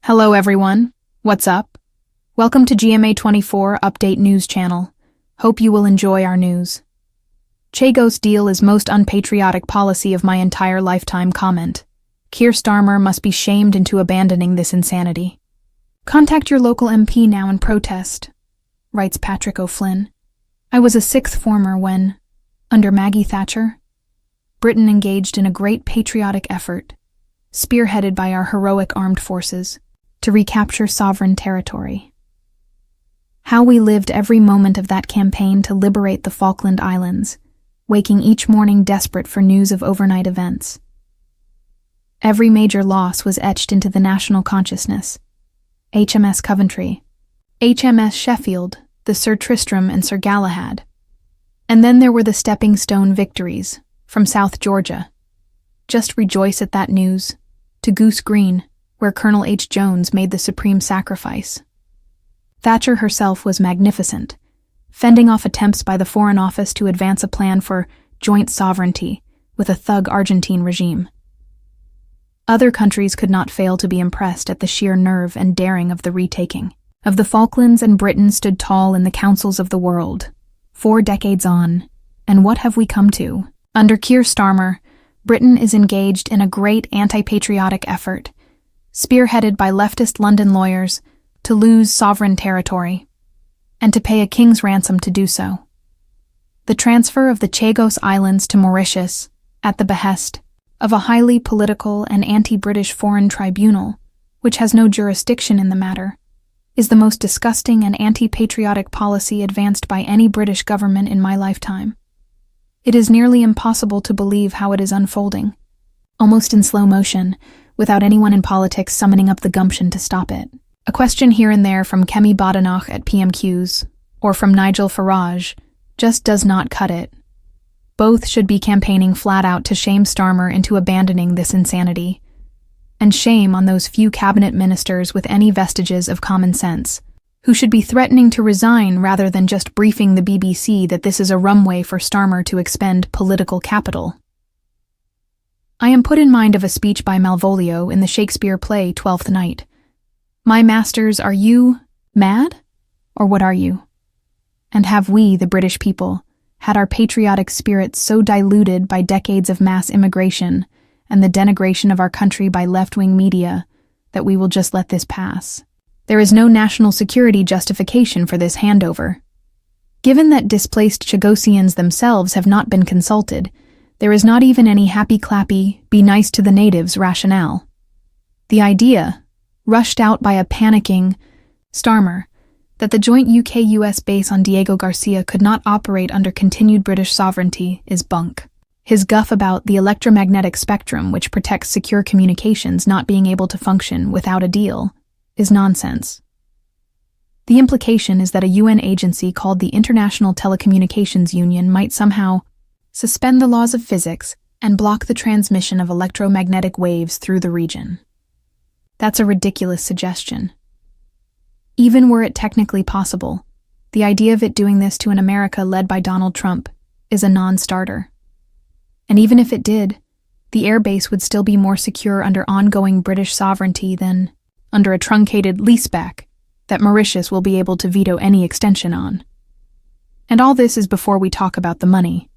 Hello everyone, what's up? Welcome to GMA24 Update News Channel. Hope you will enjoy our news. Chagos deal is most unpatriotic policy of my entire lifetime comment. Keir Starmer must be shamed into abandoning this insanity. Contact your local MP now and protest, writes Patrick O'Flynn. I was a sixth former when, under Maggie Thatcher, Britain engaged in a great patriotic effort, spearheaded by our heroic armed forces, to recapture sovereign territory. How we lived every moment of that campaign to liberate the Falkland Islands, waking each morning desperate for news of overnight events. Every major loss was etched into the national consciousness. HMS Coventry, HMS Sheffield, the Sir Tristram and Sir Galahad. And then there were the stepping stone victories from South Georgia. Just rejoice at that news. To Goose Green, where Colonel H. Jones made the supreme sacrifice. Thatcher herself was magnificent, fending off attempts by the Foreign Office to advance a plan for joint sovereignty with a thug Argentine regime. Other countries could not fail to be impressed at the sheer nerve and daring of the retaking of the Falklands, and Britain stood tall in the councils of the world. 4 decades on, and what have we come to? Under Keir Starmer, Britain is engaged in a great anti-patriotic effort, spearheaded by leftist London lawyers, to lose sovereign territory, and to pay a king's ransom to do so. The transfer of the Chagos Islands to Mauritius, at the behest of a highly political and anti-British foreign tribunal, which has no jurisdiction in the matter, is the most disgusting and anti-patriotic policy advanced by any British government in my lifetime. It is nearly impossible to believe how it is unfolding, almost in slow motion, without anyone in politics summoning up the gumption to stop it. A question here and there from Kemi Badenoch at PMQs, or from Nigel Farage, just does not cut it. Both should be campaigning flat out to shame Starmer into abandoning this insanity. And shame on those few cabinet ministers with any vestiges of common sense, who should be threatening to resign rather than just briefing the BBC that this is a runway for Starmer to expend political capital. I am put in mind of a speech by Malvolio in the Shakespeare play Twelfth Night. My masters, are you mad? Or what are you? And have we, the British people, had our patriotic spirits so diluted by decades of mass immigration and the denigration of our country by left-wing media that we will just let this pass? There is no national security justification for this handover. Given that displaced Chagosians themselves have not been consulted, there is not even any happy-clappy, be nice to the natives rationale. The idea, rushed out by a panicking Starmer, that the joint UK-US base on Diego Garcia could not operate under continued British sovereignty is bunk. His guff about the electromagnetic spectrum, which protects secure communications, not being able to function without a deal, is nonsense. The implication is that a UN agency called the International Telecommunications Union might somehow suspend the laws of physics and block the transmission of electromagnetic waves through the region. That's a ridiculous suggestion. Even were it technically possible, the idea of it doing this to an America led by Donald Trump is a non-starter. And even if it did, the airbase would still be more secure under ongoing British sovereignty than under a truncated leaseback that Mauritius will be able to veto any extension on. And all this is before we talk about the money.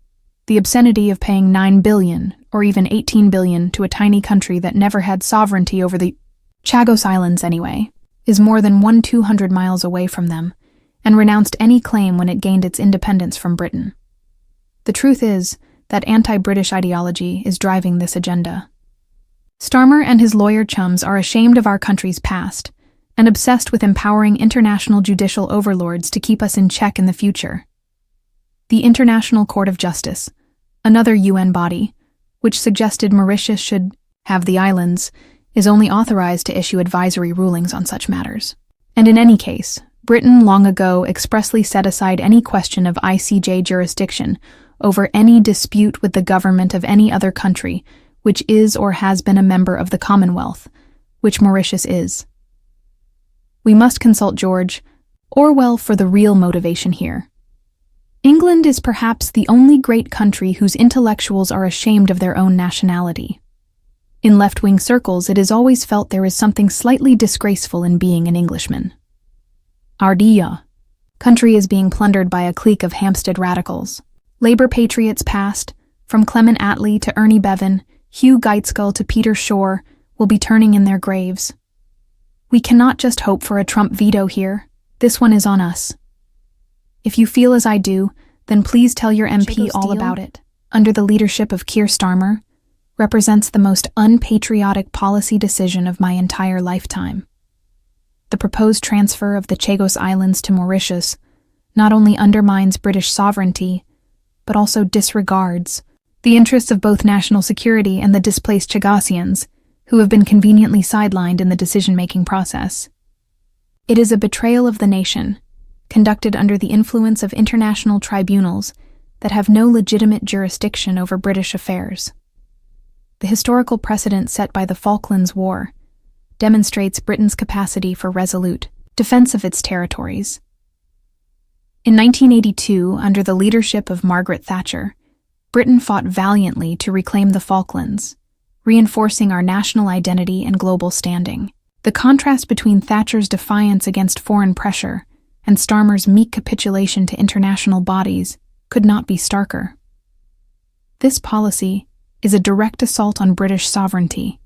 The obscenity of paying $9 billion or even $18 billion to a tiny country that never had sovereignty over the Chagos Islands anyway, is more than 200 miles away from them, and renounced any claim when it gained its independence from Britain. The truth is that anti-British ideology is driving this agenda. Starmer and his lawyer chums are ashamed of our country's past, and obsessed with empowering international judicial overlords to keep us in check in the future. The International Court of Justice, another UN body, which suggested Mauritius should have the islands, is only authorized to issue advisory rulings on such matters. And in any case, Britain long ago expressly set aside any question of ICJ jurisdiction over any dispute with the government of any other country which is or has been a member of the Commonwealth, which Mauritius is. We must consult George Orwell for the real motivation here. England is perhaps the only great country whose intellectuals are ashamed of their own nationality. In left-wing circles, it is always felt there is something slightly disgraceful in being an Englishman. Ardilla. Country is being plundered by a clique of Hampstead radicals. Labour patriots past, from Clement Attlee to Ernie Bevan, Hugh Geitskull to Peter Shore, will be turning in their graves. We cannot just hope for a Trump veto here. This one is on us. If you feel as I do, then please tell your MP all about it. Under the leadership of Keir Starmer, represents the most unpatriotic policy decision of my entire lifetime. The proposed transfer of the Chagos Islands to Mauritius not only undermines British sovereignty, but also disregards the interests of both national security and the displaced Chagosians, who have been conveniently sidelined in the decision-making process. It is a betrayal of the nation, conducted under the influence of international tribunals that have no legitimate jurisdiction over British affairs. The historical precedent set by the Falklands War demonstrates Britain's capacity for resolute defense of its territories. In 1982, under the leadership of Margaret Thatcher, Britain fought valiantly to reclaim the Falklands, reinforcing our national identity and global standing. The contrast between Thatcher's defiance against foreign pressure and Starmer's meek capitulation to international bodies could not be starker. This policy is a direct assault on British sovereignty,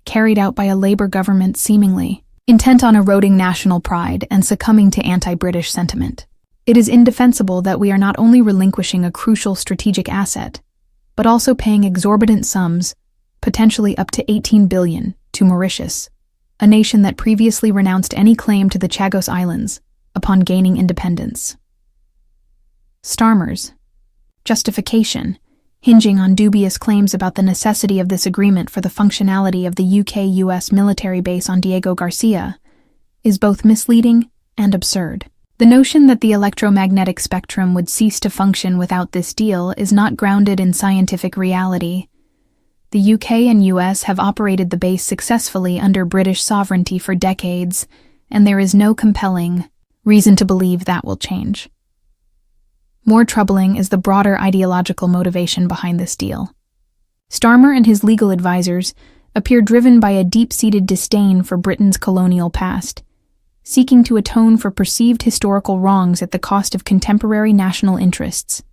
carried out by a Labour government seemingly intent on eroding national pride and succumbing to anti-British sentiment. It is indefensible that we are not only relinquishing a crucial strategic asset, but also paying exorbitant sums, potentially up to $18 billion, to Mauritius, a nation that previously renounced any claim to the Chagos Islands upon gaining independence. Starmer's justification, hinging on dubious claims about the necessity of this agreement for the functionality of the UK-US military base on Diego Garcia, is both misleading and absurd. The notion that the electromagnetic spectrum would cease to function without this deal is not grounded in scientific reality. The UK and US have operated the base successfully under British sovereignty for decades, and there is no compelling reason to believe that will change. More troubling is the broader ideological motivation behind this deal. Starmer and his legal advisors appear driven by a deep-seated disdain for Britain's colonial past, seeking to atone for perceived historical wrongs at the cost of contemporary national interests.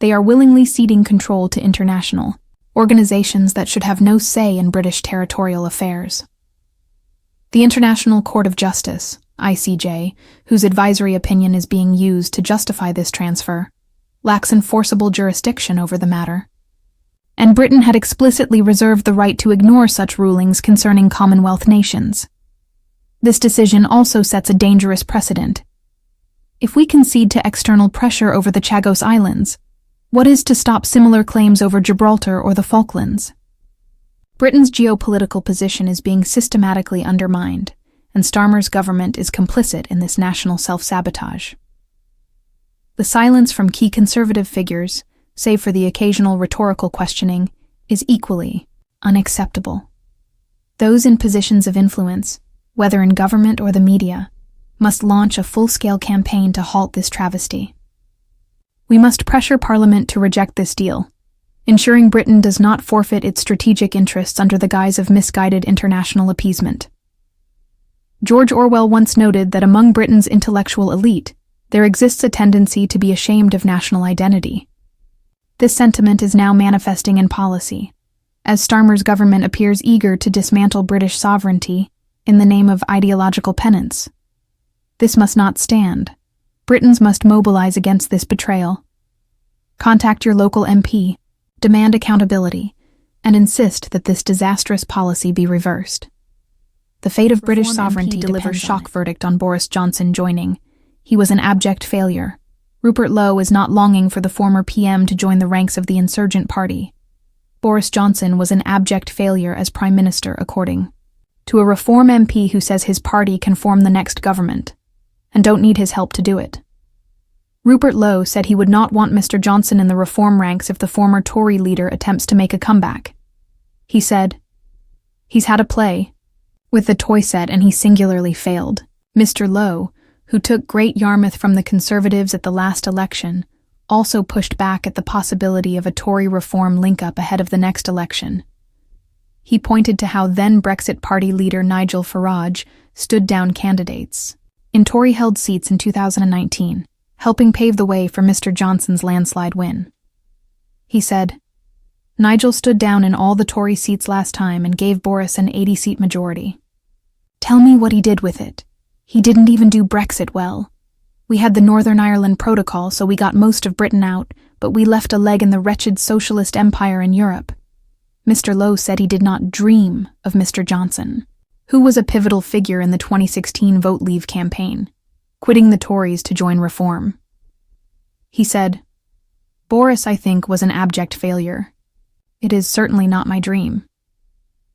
They are willingly ceding control to international organizations that should have no say in British territorial affairs. The International Court of Justice, ICJ, whose advisory opinion is being used to justify this transfer, lacks enforceable jurisdiction over the matter. And Britain had explicitly reserved the right to ignore such rulings concerning Commonwealth nations. This decision also sets a dangerous precedent. If we concede to external pressure over the Chagos Islands, what is to stop similar claims over Gibraltar or the Falklands? Britain's geopolitical position is being systematically undermined, and Starmer's government is complicit in this national self-sabotage. The silence from key conservative figures, save for the occasional rhetorical questioning, is equally unacceptable. Those in positions of influence, whether in government or the media, must launch a full-scale campaign to halt this travesty. We must pressure Parliament to reject this deal, ensuring Britain does not forfeit its strategic interests under the guise of misguided international appeasement. George Orwell once noted that among Britain's intellectual elite, there exists a tendency to be ashamed of national identity. This sentiment is now manifesting in policy, as Starmer's government appears eager to dismantle British sovereignty in the name of ideological penance. This must not stand. Britons must mobilize against this betrayal. Contact your local MP, demand accountability, and insist that this disastrous policy be reversed. The fate of British sovereignty delivers shock verdict on Boris Johnson joining. He was an abject failure. Rupert Lowe is not longing for the former PM to join the ranks of the insurgent party. Boris Johnson was an abject failure as Prime Minister, according to a Reform MP who says his party can form the next government, and don't need his help to do it. Rupert Lowe said he would not want Mr. Johnson in the Reform ranks if the former Tory leader attempts to make a comeback. He said, "He's had a play with the toy set and he singularly failed." Mr. Lowe, who took Great Yarmouth from the Conservatives at the last election, also pushed back at the possibility of a Tory Reform link-up ahead of the next election. He pointed to how then Brexit Party leader Nigel Farage stood down candidates in Tory-held seats in 2019, helping pave the way for Mr. Johnson's landslide win. He said, "Nigel stood down in all the Tory seats last time and gave Boris an 80-seat majority. Tell me what he did with it. He didn't even do Brexit well. We had the Northern Ireland Protocol, so we got most of Britain out, but we left a leg in the wretched socialist empire in Europe." Mr. Lowe said he did not dream of Mr. Johnson, who was a pivotal figure in the 2016 Vote Leave campaign, quitting the Tories to join Reform. He said, "Boris, I think, was an abject failure. It is certainly not my dream.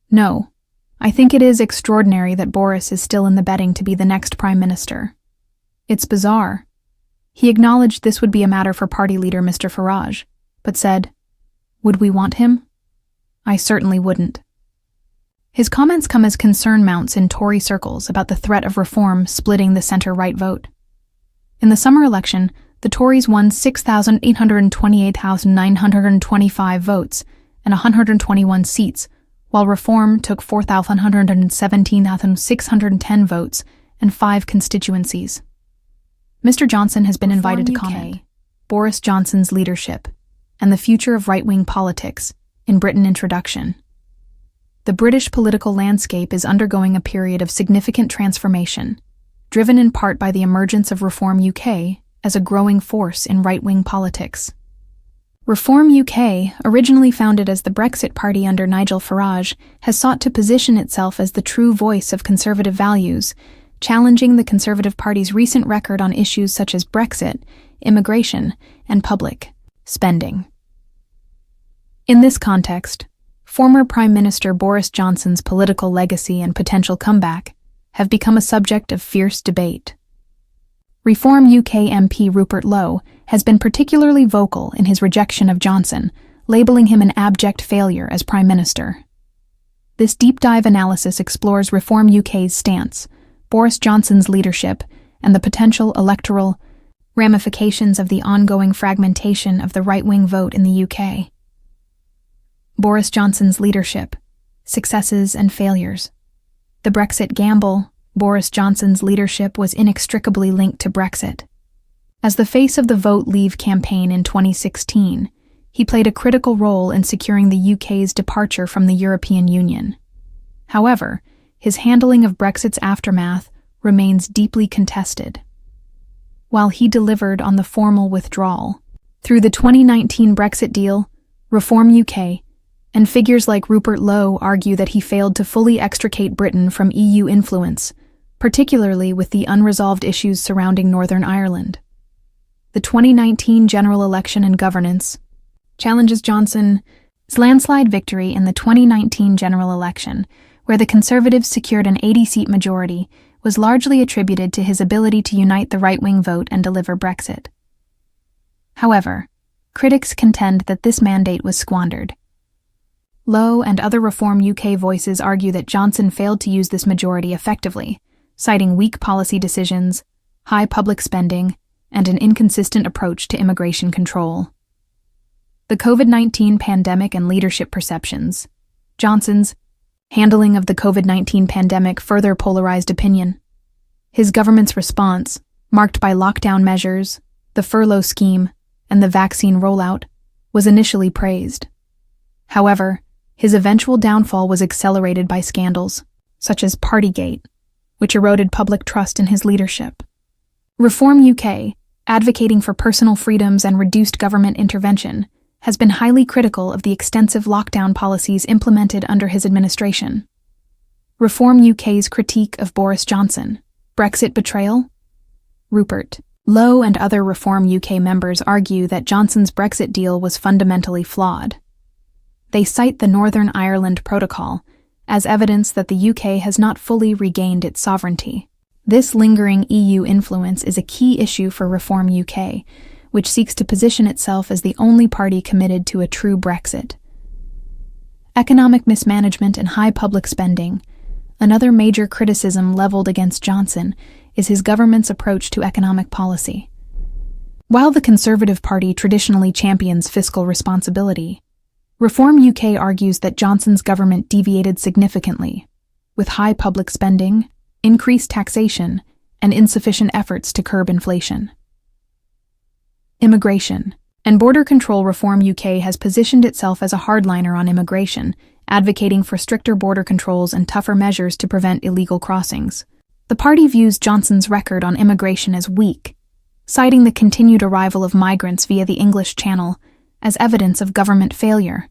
No, I think it is extraordinary that Boris is still in the betting to be the next Prime Minister. It's bizarre." He acknowledged this would be a matter for party leader Mr. Farage, but said, "Would we want him? I certainly wouldn't." His comments come as concern mounts in Tory circles about the threat of reform splitting the centre-right vote. In the summer election, the Tories won 6,828,925 votes and 121 seats, while Reform took 4,117,610 votes and 5 constituencies. Mr. Johnson has been invited to comment Boris Johnson's leadership and the future of right-wing politics in Britain introduction. The British political landscape is undergoing a period of significant transformation, driven in part by the emergence of Reform UK as a growing force in right-wing politics. Reform UK, originally founded as the Brexit Party under Nigel Farage, has sought to position itself as the true voice of conservative values, challenging the Conservative Party's recent record on issues such as Brexit, immigration, and public spending. In this context, former Prime Minister Boris Johnson's political legacy and potential comeback have become a subject of fierce debate. Reform UK MP Rupert Lowe has been particularly vocal in his rejection of Johnson, labeling him an abject failure as Prime Minister. This deep-dive analysis explores Reform UK's stance, Boris Johnson's leadership, and the potential electoral ramifications of the ongoing fragmentation of the right-wing vote in the UK. Boris Johnson's leadership, successes and failures. The Brexit gamble, Boris Johnson's leadership was inextricably linked to Brexit. As the face of the Vote Leave campaign in 2016, he played a critical role in securing the UK's departure from the European Union. However, his handling of Brexit's aftermath remains deeply contested. While he delivered on the formal withdrawal through the 2019 Brexit deal, Reform UK, and figures like Rupert Lowe argue that he failed to fully extricate Britain from EU influence, particularly with the unresolved issues surrounding Northern Ireland. The 2019 general election and governance challenges Johnson's landslide victory in the 2019 general election, where the Conservatives secured an 80-seat majority, was largely attributed to his ability to unite the right-wing vote and deliver Brexit. However, critics contend that this mandate was squandered. Lowe and other Reform UK voices argue that Johnson failed to use this majority effectively, citing weak policy decisions, high public spending, and an inconsistent approach to immigration control. The COVID-19 pandemic and leadership perceptions. Johnson's handling of the COVID-19 pandemic further polarized opinion. His government's response, marked by lockdown measures, the furlough scheme, and the vaccine rollout, was initially praised. However, his eventual downfall was accelerated by scandals, such as Partygate, which eroded public trust in his leadership. Reform UK, advocating for personal freedoms and reduced government intervention, has been highly critical of the extensive lockdown policies implemented under his administration. Reform UK's critique of Boris Johnson, Brexit betrayal? Rupert Lowe and other Reform UK members argue that Johnson's Brexit deal was fundamentally flawed. They cite the Northern Ireland Protocol as evidence that the UK has not fully regained its sovereignty. This lingering EU influence is a key issue for Reform UK, which seeks to position itself as the only party committed to a true Brexit. Economic mismanagement and high public spending. Another major criticism leveled against Johnson is his government's approach to economic policy. While the Conservative Party traditionally champions fiscal responsibility, Reform UK argues that Johnson's government deviated significantly, with high public spending, increased taxation, and insufficient efforts to curb inflation. Immigration and Border Control Reform UK has positioned itself as a hardliner on immigration, advocating for stricter border controls and tougher measures to prevent illegal crossings. The party views Johnson's record on immigration as weak, citing the continued arrival of migrants via the English Channel as evidence of government failure.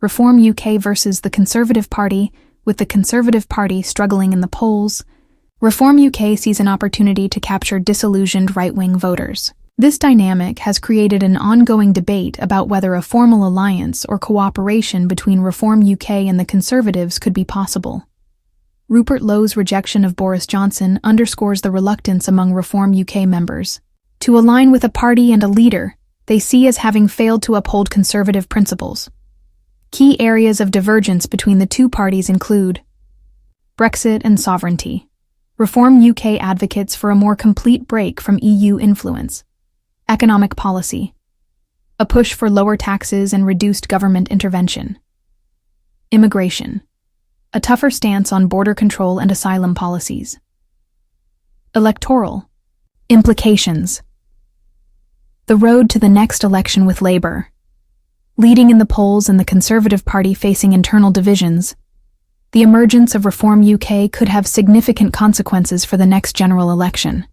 Reform UK versus the Conservative Party, with the Conservative Party struggling in the polls. Reform UK sees an opportunity to capture disillusioned right-wing voters. This dynamic has created an ongoing debate about whether a formal alliance or cooperation between Reform UK and the Conservatives could be possible. Rupert Lowe's rejection of Boris Johnson underscores the reluctance among Reform UK members to align with a party and a leader they see as having failed to uphold conservative principles. Key areas of divergence between the two parties include Brexit and sovereignty. Reform UK advocates for a more complete break from EU influence. Economic policy. A push for lower taxes and reduced government intervention. Immigration. A tougher stance on border control and asylum policies. Electoral. Implications. The road to the next election with Labour. Leading in the polls and the Conservative Party facing internal divisions, the emergence of Reform UK could have significant consequences for the next general election.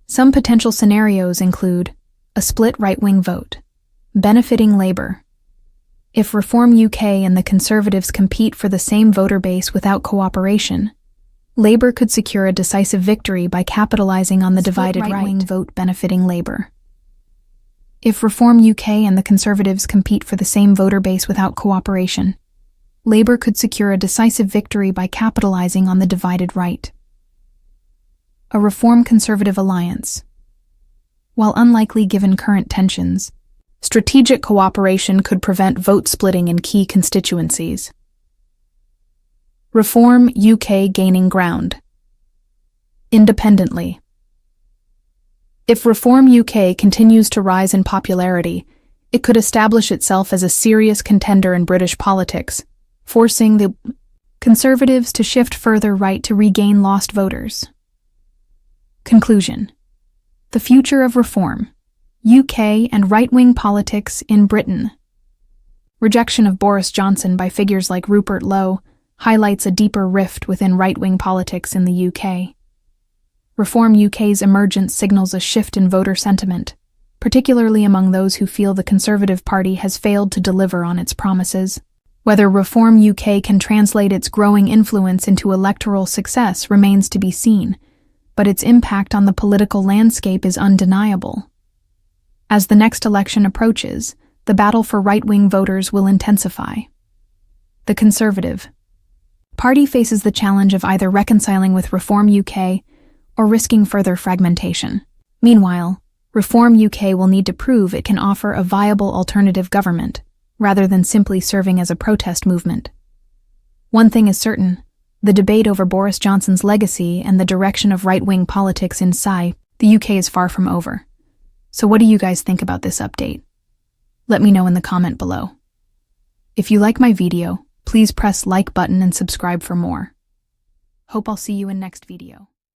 Some potential scenarios include a split right-wing vote, benefiting Labour. If Reform UK and the Conservatives compete for the same voter base without cooperation, Labour could secure a decisive victory by capitalising on the divided right-wing vote benefiting Labour. If Reform UK and the Conservatives compete for the same voter base without cooperation, Labour could secure a decisive victory by capitalising on the divided right. A Reform-Conservative alliance. While unlikely given current tensions, strategic cooperation could prevent vote splitting in key constituencies. Reform UK gaining ground. Independently. If Reform UK continues to rise in popularity, it could establish itself as a serious contender in British politics, forcing the Conservatives to shift further right to regain lost voters. Conclusion. The future of Reform, UK and right-wing politics in Britain. Rejection of Boris Johnson by figures like Rupert Lowe highlights a deeper rift within right-wing politics in the UK. Reform UK's emergence signals a shift in voter sentiment, particularly among those who feel the Conservative Party has failed to deliver on its promises. Whether Reform UK can translate its growing influence into electoral success remains to be seen, but its impact on the political landscape is undeniable. As the next election approaches, the battle for right-wing voters will intensify. The Conservative Party faces the challenge of either reconciling with Reform UK or risking further fragmentation. Meanwhile, Reform UK will need to prove it can offer a viable alternative government, rather than simply serving as a protest movement. One thing is certain: the debate over Boris Johnson's legacy and the direction of right-wing politics in the UK is far from over. So what do you guys think about this update? Let me know in the comment below. If you like my video, please press like button and subscribe for more. Hope I'll see you in next video.